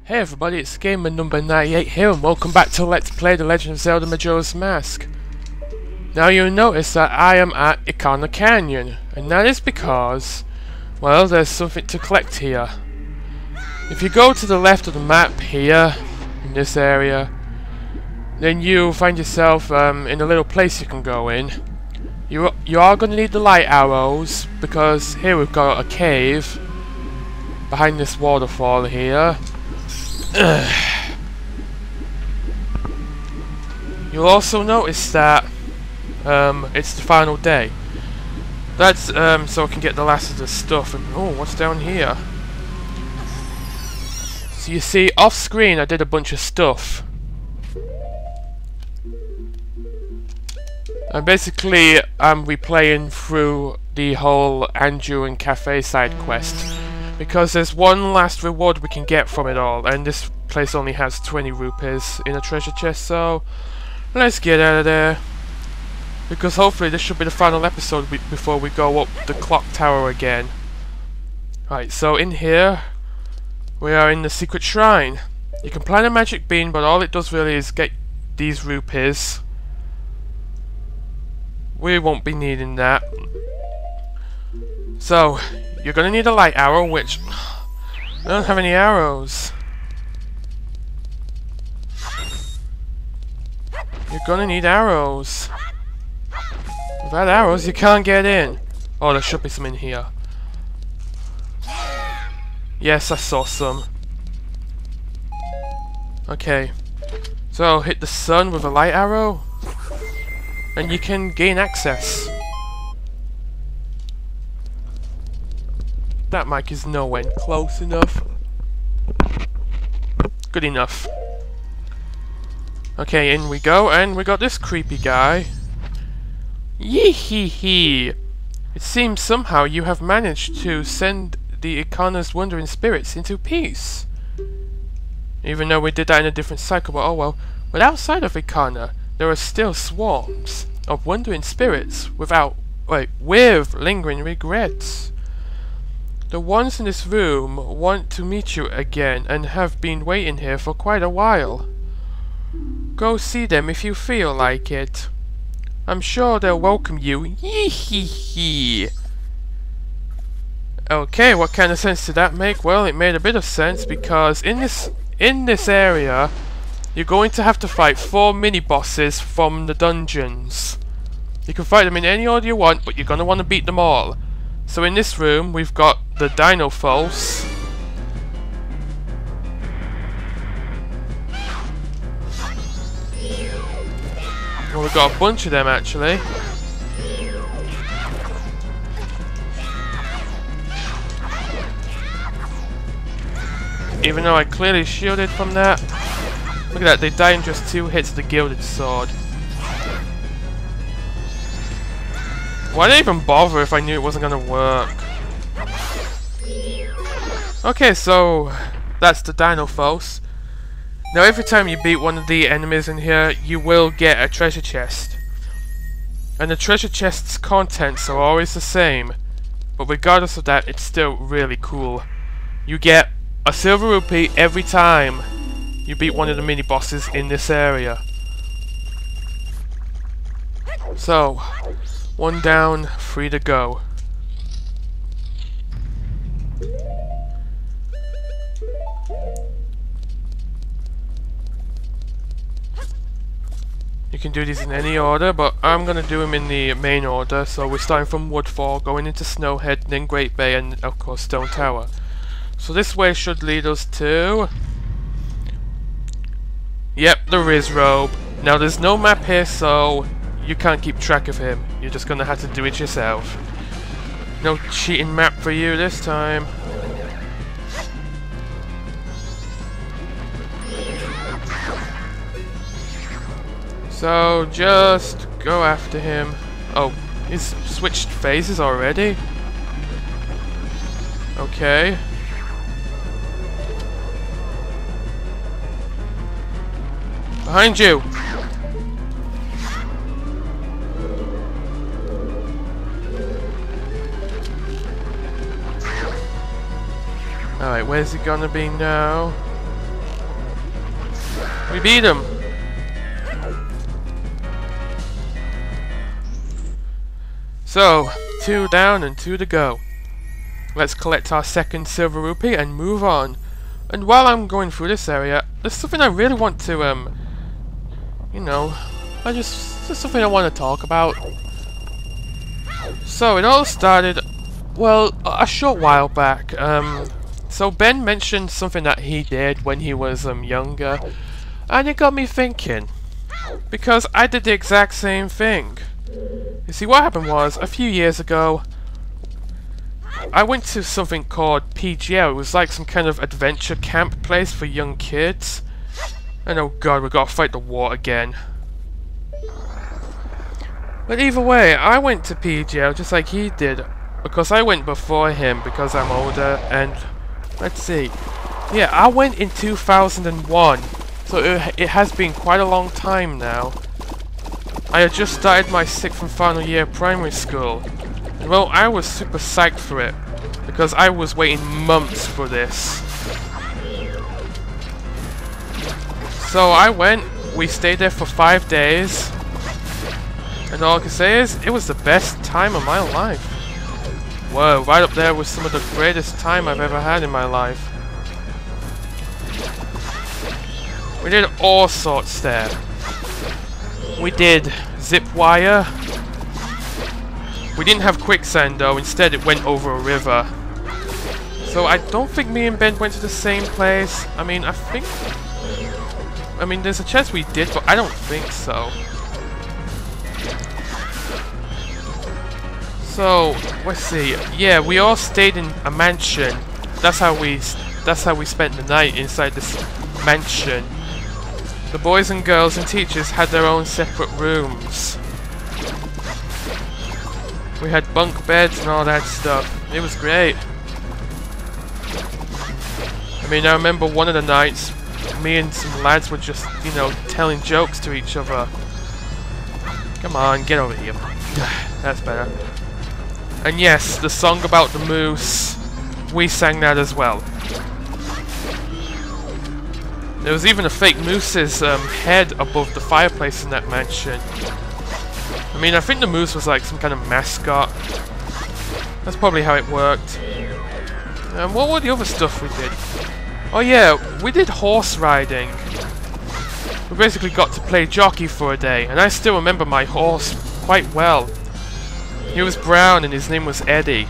Hey everybody, it's Gamer number 98 here and welcome back to Let's Play The Legend of Zelda Majora's Mask. Now you'll notice that I am at Ikana Canyon, and that is because, well, there's something to collect here. If you go to the left of the map here, in this area, then you'll find yourself in a little place you can go in. You are going to need the light arrows, because here we've got a cave behind this waterfall here. You'll also notice that it's the final day. That's so I can get the last of the stuff. And oh, what's down here? So you see, off screen I did a bunch of stuff. And basically I'm replaying through the whole Andrew and Cafe side quest, because there's one last reward we can get from it all, and this place only has 20 rupees in a treasure chest, so let's get out of there. Because hopefully this should be the final episode before we go up the clock tower again. Right, so in here we are in the secret shrine. You can plant a magic bean, but all it does really is get these rupees. We won't be needing that. So you're gonna need a light arrow, which I don't have any arrows. You're gonna need arrows. Without arrows, you can't get in. Oh, there should be some in here. Yes, I saw some. Okay. So, hit the sun with a light arrow, and you can gain access. That mic is nowhere close enough. Good enough. Okay, in we go, and we got this creepy guy. Yee hee hee! It seems somehow you have managed to send the Ikana's wandering spirits into peace. Even though we did that in a different cycle, but oh well. But outside of Ikana, there are still swarms of wandering spirits with lingering regrets. The ones in this room want to meet you again and have been waiting here for quite a while. Go see them if you feel like it. I'm sure they'll welcome you. Yee hee hee. Okay, what kind of sense did that make? Well, it made a bit of sense, because in this area you're going to have to fight 4 mini-bosses from the dungeons. You can fight them in any order you want, but you're going to want to beat them all. So in this room we've got the Dino False. Well, we've got a bunch of them actually. Even though I clearly shielded from that. Look at that, they die in just 2 hits of the Gilded Sword. Why did I even bother if I knew it wasn't gonna work? Okay, so that's the Dino False. Now every time you beat one of the enemies in here, you will get a treasure chest. And the treasure chest's contents are always the same. But regardless of that, it's still really cool. You get a silver rupee every time you beat one of the mini bosses in this area. So, 1 down, 3 to go. You can do these in any order, but I'm gonna do them in the main order. So we're starting from Woodfall, going into Snowhead, then Great Bay, and of course Stone Tower. So this way should lead us to... Yep, the Riz Robe. Now there's no map here, so you can't keep track of him. You're just gonna have to do it yourself. No cheating map for you this time. So just go after him. Oh, he's switched phases already? Okay. Behind you! Alright, where's it gonna be now? We beat him. So, 2 down and 2 to go. Let's collect our second silver rupee and move on. And while I'm going through this area, there's something I really want to, you know, there's something I want to talk about. So, it all started, well, a short while back. So Ben mentioned something that he did when he was, younger. And it got me thinking. Because I did the exact same thing. You see, what happened was, a few years ago, I went to something called PGL. It was like some kind of adventure camp place for young kids. And oh god, we gotta fight the war again. But either way, I went to PGL just like he did. Because I went before him, because I'm older, and... let's see. Yeah, I went in 2001. So it has been quite a long time now. I had just started my 6th and final year of primary school. And well, I was super psyched for it. Because I was waiting months for this. So I went, we stayed there for 5 days. And all I can say is, it was the best time of my life. Whoa, right up there with some of the greatest time I've ever had in my life. We did all sorts there. We did zip wire. We didn't have quicksand though, instead it went over a river. So I don't think me and Ben went to the same place. I mean, there's a chance we did, but I don't think so. So, let's see. Yeah, we all stayed in a mansion. That's how we spent the night inside this mansion. The boys and girls and teachers had their own separate rooms. We had bunk beds and all that stuff. It was great. I mean, I remember one of the nights, me and some lads were just, you know, telling jokes to each other. Come on, get over here. That's better. And yes, the song about the moose, we sang that as well. There was even a fake moose's head above the fireplace in that mansion. I mean, I think the moose was like some kind of mascot. That's probably how it worked. And what were the other stuff we did? Oh yeah, we did horse riding. We basically got to play jockey for a day, and I still remember my horse quite well. He was brown and his name was Eddie.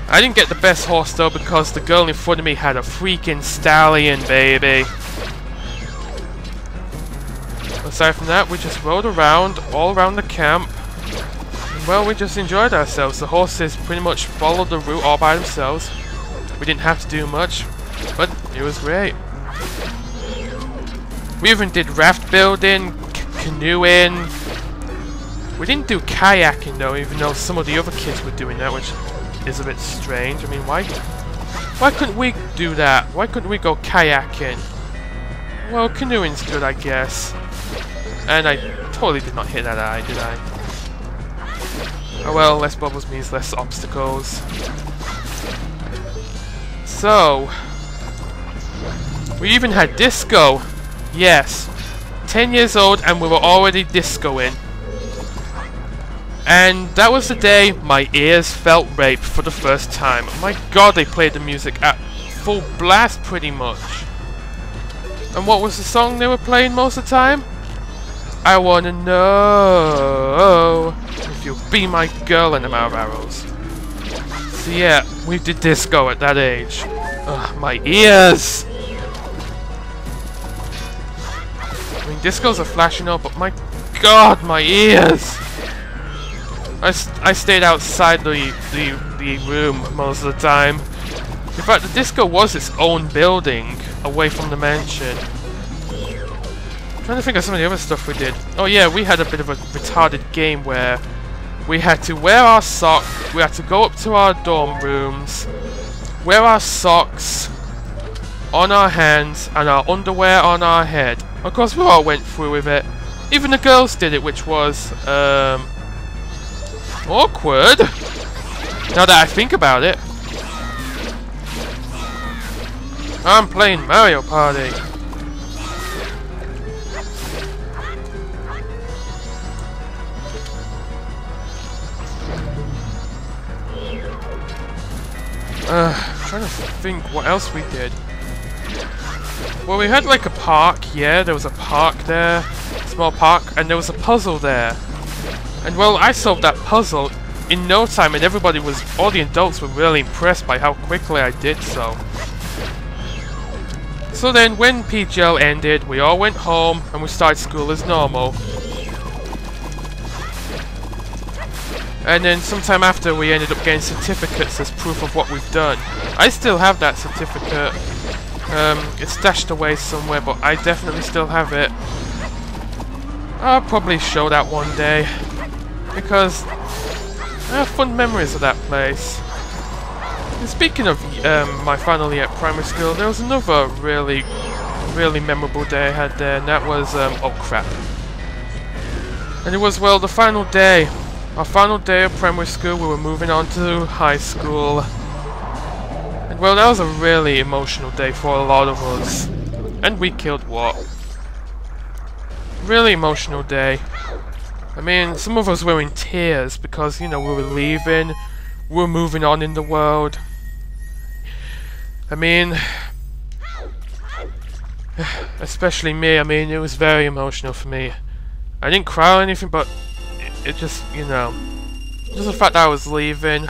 I didn't get the best horse though because the girl in front of me had a freaking stallion, baby. Aside from that, we just rode around, all around the camp. And well, we just enjoyed ourselves. The horses pretty much followed the route all by themselves. We didn't have to do much, but it was great. We even did raft building, canoeing. We didn't do kayaking though, even though some of the other kids were doing that, which is a bit strange. I mean, why couldn't we do that? Why couldn't we go kayaking? Well, canoeing's good, I guess. And I totally did not hit that eye, did I? Oh well, less bubbles means less obstacles. So, we even had disco. Yes, 10 years old and we were already discoing. And that was the day my ears felt raped for the first time. My god, they played the music at full blast pretty much. And what was the song they were playing most of the time? I wanna know if you'll be my girl in the mouth arrows. So yeah, we did disco at that age. Ugh, my ears! I mean, discos are flashing up, but my god, my ears! I stayed outside the room most of the time. In fact, the disco was its own building, away from the mansion. I'm trying to think of some of the other stuff we did. Oh yeah, we had a bit of a retarded game where we had to wear our socks, we had to go up to our dorm rooms, wear our socks on our hands and our underwear on our head. Of course, we all went through with it. Even the girls did it, which was, awkward. Now that I think about it. I'm playing Mario Party. I'm trying to think what else we did. Well, we had like a park, yeah, there was a park there, small park, and there was a puzzle there. And well, I solved that puzzle in no time, and everybody was, all the adults were really impressed by how quickly I did so. So then, when PGL ended, we all went home, and we started school as normal. And then sometime after, we ended up getting certificates as proof of what we've done. I still have that certificate. It's stashed away somewhere, but I definitely still have it. I'll probably show that one day, because I have fond memories of that place. And speaking of my final year at primary school, there was another really memorable day I had there, and that was, oh crap. And it was, well, the final day. Our final day of primary school, we were moving on to high school. And well, that was a really emotional day for a lot of us. And we killed what? Really emotional day. I mean, some of us were in tears because, you know, we were leaving, we were moving on in the world. I mean, especially me, I mean, it was very emotional for me. I didn't cry or anything, but it just, you know, just the fact that I was leaving.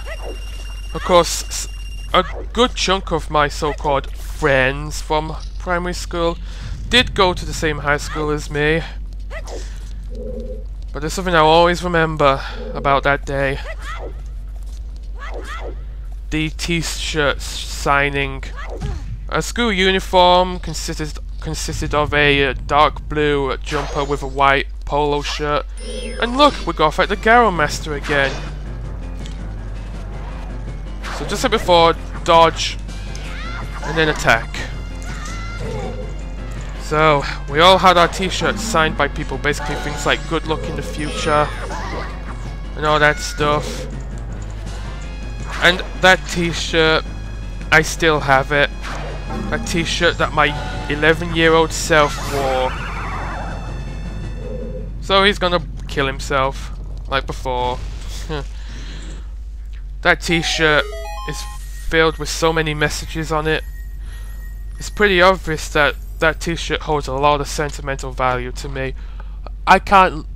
Of course, a good chunk of my so-called friends from primary school did go to the same high school as me. But there's something I'll always remember about that day. The t-shirt signing. A school uniform consisted of a dark blue jumper with a white polo shirt. And look, we got fight the Garo Master again. So just like before, dodge, and then attack. So, we all had our t-shirts signed by people, basically things like good luck in the future, and all that stuff. And that t-shirt, I still have it. That t-shirt that my 11-year-old self wore. So he's gonna kill himself, like before. That t-shirt is filled with so many messages on it. It's pretty obvious that that t-shirt holds a lot of sentimental value to me. I can't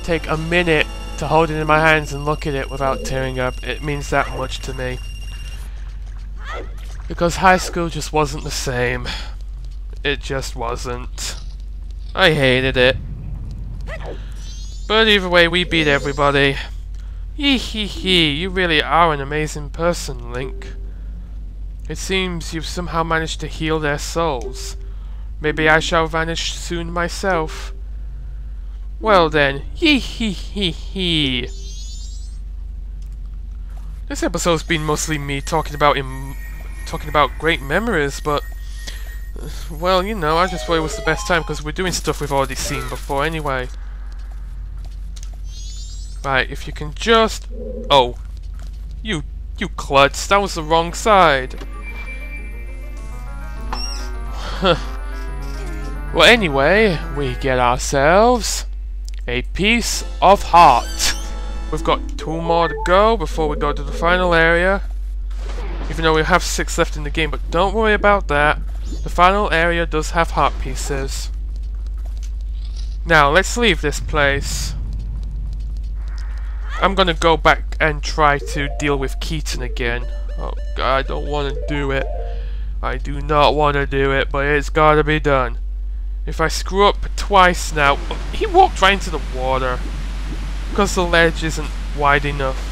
take a minute to hold it in my hands and look at it without tearing up. It means that much to me. Because high school just wasn't the same. It just wasn't. I hated it. But either way, we beat everybody. Hee hee hee, you really are an amazing person, Link. It seems you've somehow managed to heal their souls. Maybe I shall vanish soon myself. Well then, hee hee hee hee. This episode's been mostly me talking about great memories, but well, you know, I just thought it was the best time because we're doing stuff we've already seen before anyway. Right, if you can just... Oh. You klutz, that was the wrong side. Well, anyway, we get ourselves a piece of heart. We've got 2 more to go before we go to the final area. Even though we have 6 left in the game, but don't worry about that. The final area does have heart pieces. Now, let's leave this place. I'm gonna go back and try to deal with Keaton again. Oh god, I don't want to do it. I do not want to do it, but it's gotta be done. If I screw up twice now... Oh, he walked right into the water. Because the ledge isn't wide enough.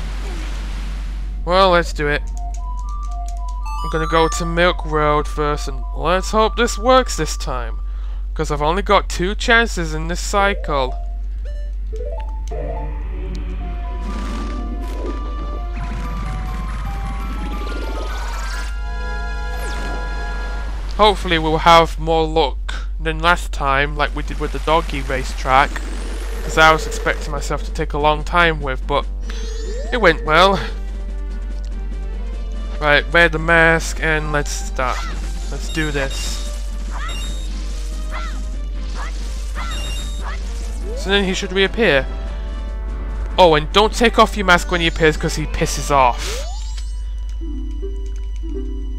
Well, let's do it. I'm gonna go to Milk Road first, and let's hope this works this time. Because I've only got 2 chances in this cycle. Hopefully we'll have more luck than last time, like we did with the doggy racetrack. Because I was expecting myself to take a long time with, but it went well. Right, wear the mask and let's start. Let's do this. So then he should reappear. Oh, and don't take off your mask when he appears because he pisses off.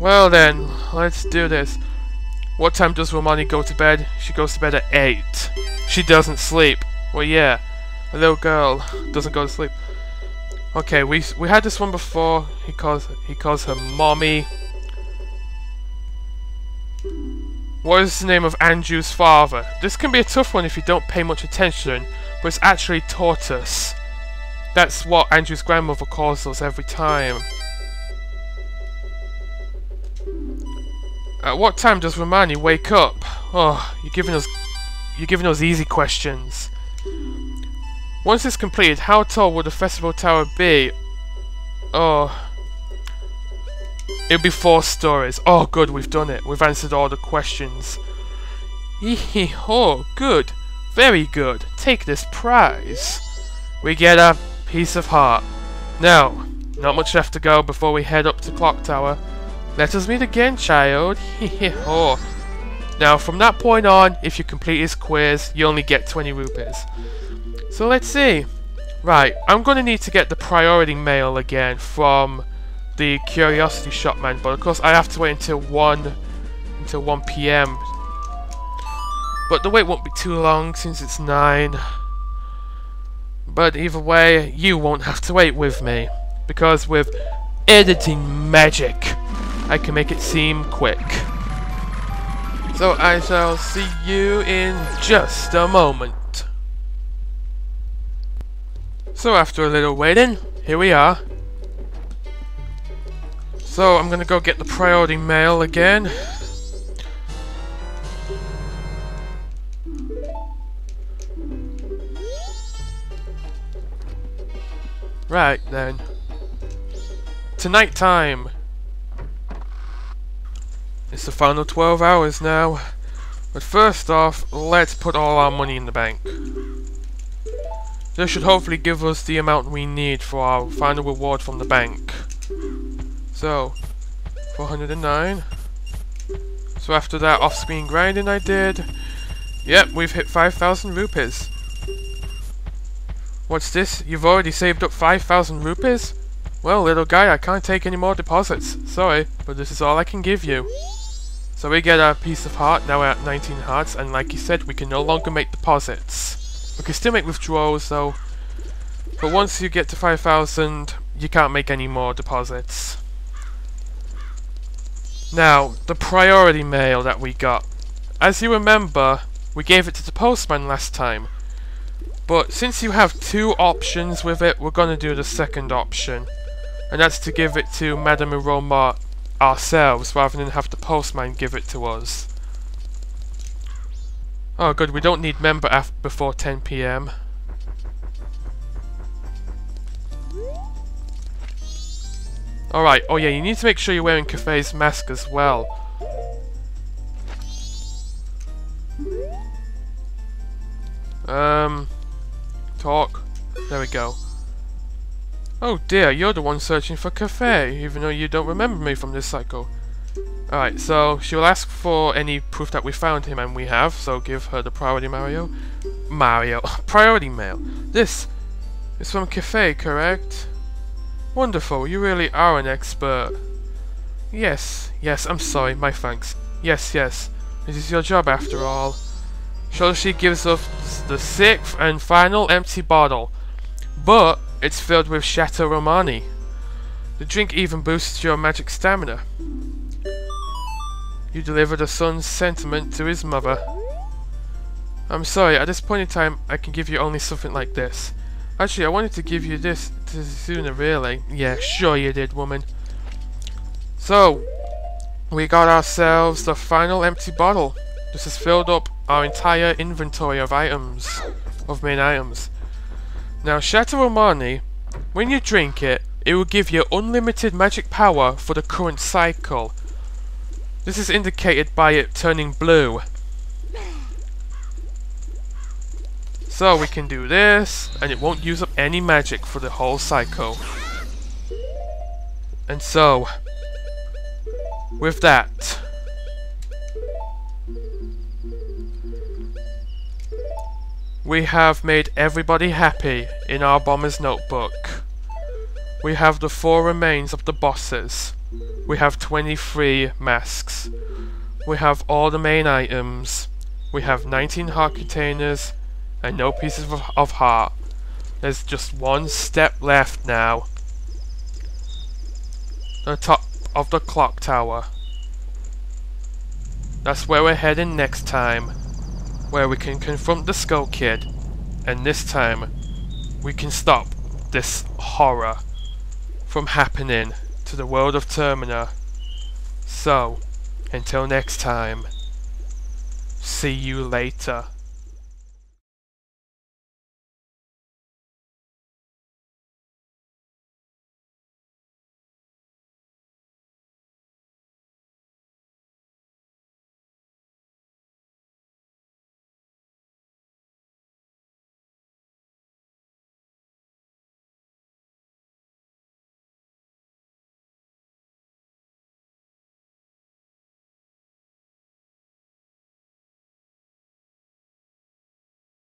Well then, let's do this. What time does Romani go to bed? She goes to bed at 8. She doesn't sleep. Well, yeah, a little girl doesn't go to sleep. Okay, we had this one before. He calls her mommy. What is the name of Andrew's father? This can be a tough one if you don't pay much attention, but it's actually Tortoise. That's what Andrew's grandmother calls us every time. At what time does Romani wake up? Oh, you're giving us easy questions. Once it's completed, how tall would the festival tower be? Oh, it'll be 4 stories. Oh, good, we've done it. We've answered all the questions. Oh, good, very good. Take this prize. We get a piece of heart. Now, not much left to go before we head up to Clock Tower. Let us meet again, child. Oh. Now, from that point on, if you complete his quiz, you only get 20 rupees. So let's see. Right, I'm going to need to get the priority mail again from the Curiosity Shop man, but of course I have to wait until 1 PM. But the wait won't be too long since it's 9. But either way, you won't have to wait with me, because with editing magic, I can make it seem quick. So I shall see you in just a moment. So after a little waiting, here we are. So I'm gonna go get the priority mail again. Right then. Tonight time. It's the final 12 hours now. But first off, let's put all our money in the bank. This should hopefully give us the amount we need for our final reward from the bank. So, 409. So after that off-screen grinding I did, yep, we've hit 5,000 rupees. What's this? You've already saved up 5,000 rupees? Well, little guy, I can't take any more deposits. Sorry, but this is all I can give you. So we get our piece of heart, now we're at 19 hearts, and like you said, we can no longer make deposits. We can still make withdrawals though, but once you get to 5,000, you can't make any more deposits. Now, the priority mail that we got. As you remember, we gave it to the postman last time. But since you have 2 options with it, we're gonna do the second option. And that's to give it to Madame Roma ourselves, rather than have the postman give it to us. Oh good, we don't need member before 10 PM. Alright, oh yeah, you need to make sure you're wearing Cafe's mask as well. Talk. There we go. Oh dear, you're the one searching for Cafe, even though you don't remember me from this cycle. Alright, so she'll ask for any proof that we found him, and we have, so give her the priority priority mail. This is from Cafe, correct? Wonderful, you really are an expert. Yes, I'm sorry, my thanks. Yes, this is your job after all. So she gives us the 6th and final empty bottle, but it's filled with Chateau Romani. The drink even boosts your magic stamina. You deliver the son's sentiment to his mother. I'm sorry, at this point in time, I can give you only something like this. Actually, I wanted to give you this sooner, really. Yeah, sure you did, woman. So, we got ourselves the final empty bottle. This has filled up our entire inventory of items, of main items. Now, Chateau Romani, when you drink it, it will give you unlimited magic power for the current cycle. This is indicated by it turning blue. So we can do this, and it won't use up any magic for the whole cycle. And so, with that, we have made everybody happy in our bomber's notebook. We have the 4 remains of the bosses. We have 23 masks. We have all the main items. We have 19 heart containers and no pieces of heart. There's just one step left now. The top of the clock tower. That's where we're heading next time, where we can confront the Skull Kid, and this time we can stop this horror from happening to the world of Termina. So, until next time, see you later.